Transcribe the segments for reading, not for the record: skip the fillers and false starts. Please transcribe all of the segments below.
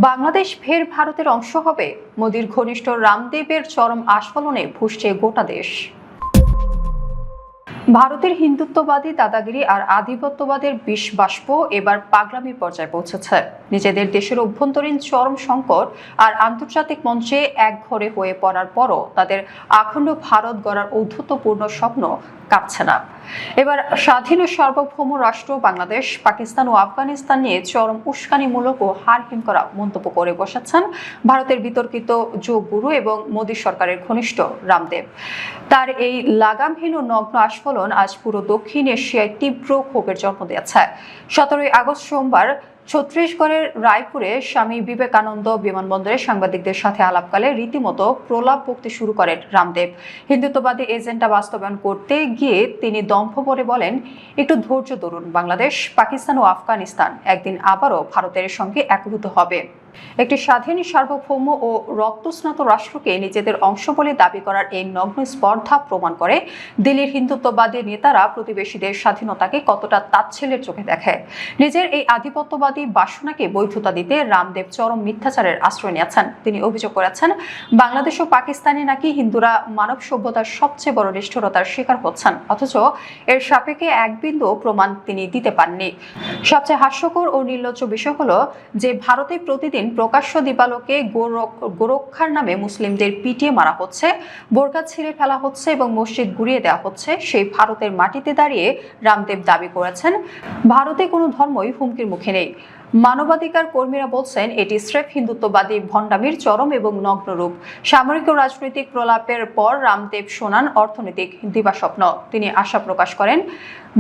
বাংলাদেশ ফের ভারতের অংশ হবে, মোদির ঘনিষ্ঠ রামদেবের চরম আস্ফালনে ফুঁসছে গোটা দেশ। ভারতের হিন্দুত্ববাদী দাদাগিরি আর আধিপত্যবাদের বিষ বাষ্প এবার পাগলামির পর্যায়ে পৌঁছেছে। নিজেদের দেশের অভ্যন্তরীণ চরম সংকট আর আন্তর্জাতিক মঞ্চে একঘরে হয়ে পড়ার পরও তাদের আখণ্ড ভারত গড়ার ঔদ্ধত্যপূর্ণ স্বপ্ন কাঁপছে না। এবার স্বাধীন ও সার্বভৌম রাষ্ট্র বাংলাদেশ, পাকিস্তান ও আফগানিস্তান নিয়ে চরম উস্কানিমূলক ও হারহীন করা মন্তব্য করে বসেছেন ভারতের বিতর্কিত যোগ গুরু এবং মোদী সরকারের ঘনিষ্ঠ রামদেব। তার এই লাগামহীন ও নগ্ন আস্ফালন আজ পুরো দক্ষিণ এশিয়ায় তীব্র ক্ষোভের জন্ম দিয়েছে। 17 আগস্ট সোমবার ছত্তিশগড়ের রায়পুরে স্বামী বিবেকানন্দ বিমানবন্দরে সাংবাদিকদের সাথে আলাপকালে রীতিমতো প্রলাপ বকতে শুরু করেন রামদেব। হিন্দুত্ববাদী এজেন্ডা বাস্তবায়ন করতে গিয়ে তিনি দম্ভ ভরে বলেন, একটু ধৈর্য ধরুন, বাংলাদেশ, পাকিস্তান ও আফগানিস্তান একদিন আবারও ভারতের সঙ্গে একীভূত হবে। একটি স্বাধীন, সার্বভৌম ও রক্তস্নাত রাষ্ট্রকে নিজেদের অংশ বলে দাবি করার এই নগ্ন স্পর্ধা প্রমাণ করে দিল্লির হিন্দুত্ববাদী নেতারা প্রতিবেশীদের স্বাধীনতাকে কতটা তাচ্ছিল্যের চোখে দেখে। নিজের এই আধিপত্যবাদী বাসনাকে বৈধতা দিতে রামদেব চরম মিথ্যাচারের আশ্রয় নিয়েছেন। তিনি অভিযোগ করেছেন, বাংলাদেশ ও পাকিস্তানে নাকি হিন্দুরা মানব সভ্যতার সবচেয়ে বড় নিষ্ঠুরতার শিকার হচ্ছেন, অথচ এর সাপেক্ষে এক বিন্দু প্রমাণ তিনি দিতে পারেননি। সবচেয়ে হাস্যকর ও নির্লজ্জ বিষয় হলো যে ভারতে প্রতিদিন প্রকাশ্য দিবালোকে গোরক্ষার নামে মুসলিমদের পিটিয়ে মারা হচ্ছে, বোরকা ছিঁড়ে ফেলা হচ্ছে এবং মসজিদ গুড়িয়ে দেওয়া হচ্ছে। সেই ভারতের মাটিতে দাঁড়িয়ে রামদেব দাবি করেছেন, ভারতে কোনো ধর্মই হুমকির মুখে নেই। মানবাধিকার কর্মীরা বলছেন, এটি স্রেফ হিন্দুত্ববাদী ভণ্ডামির চরম এবং নগ্ন রূপ। সামরিক ও রাজনৈতিক প্রলাপের পর রামদেব শোনান অর্থনৈতিক দিবাস্বপ্ন। তিনি আশা প্রকাশ করেন,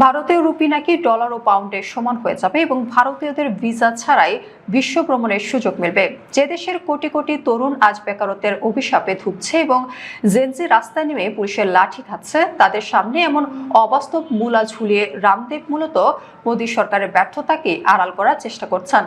ভারতীয় রুপি নাকি ডলার ও পাউন্ডের সমান হয়ে যাবে এবং ভারতীয়দের ভিসা ছাড়াই বিশ্ব ভ্রমণের সুযোগ মিলবে। যে দেশের কোটি কোটি তরুণ আজ বেকারত্বের অভিশাপে ধুঁকছে এবং জেনজি রাস্তায় নেমে পুলিশের লাঠি খাচ্ছে, তাদের সামনে এমন অবাস্তব মূলা ঝুলিয়ে রামদেব মূলত মোদী সরকারের ব্যর্থতাকে আড়াল করার চেষ্টা করছেন।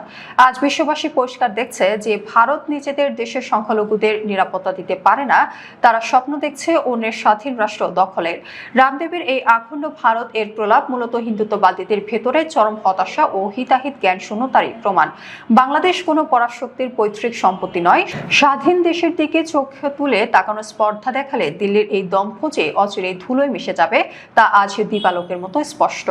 আজ বিশ্ববাসী পরিষ্কার দেখছে যে ভারত নিজেদের দেশের সংখ্যালঘুদের নিরাপত্তা দিতে পারে না। তারা স্বপ্ন দেখছে অন্যের স্বাধীন রাষ্ট্র দখলের। রামদেবের এই আখণ্ড ভারত এর প্রলাপ মূলত হিন্দুত্ববাদীদের ভেতরে চরম হতাশা ও হিতাহিত জ্ঞান শূন্যতারই প্রমাণ। বাংলাদেশ কোনো পরাশক্তির পৈতৃক সম্পত্তি নয়। স্বাধীন দেশের দিকে চোখ তুলে তাকানোর স্পর্ধা দেখালে দিল্লির এই দম্ভ যে অচিরেই ধুলোয় মিশে যাবে, তা আজ দিবালোকের মতো স্পষ্ট।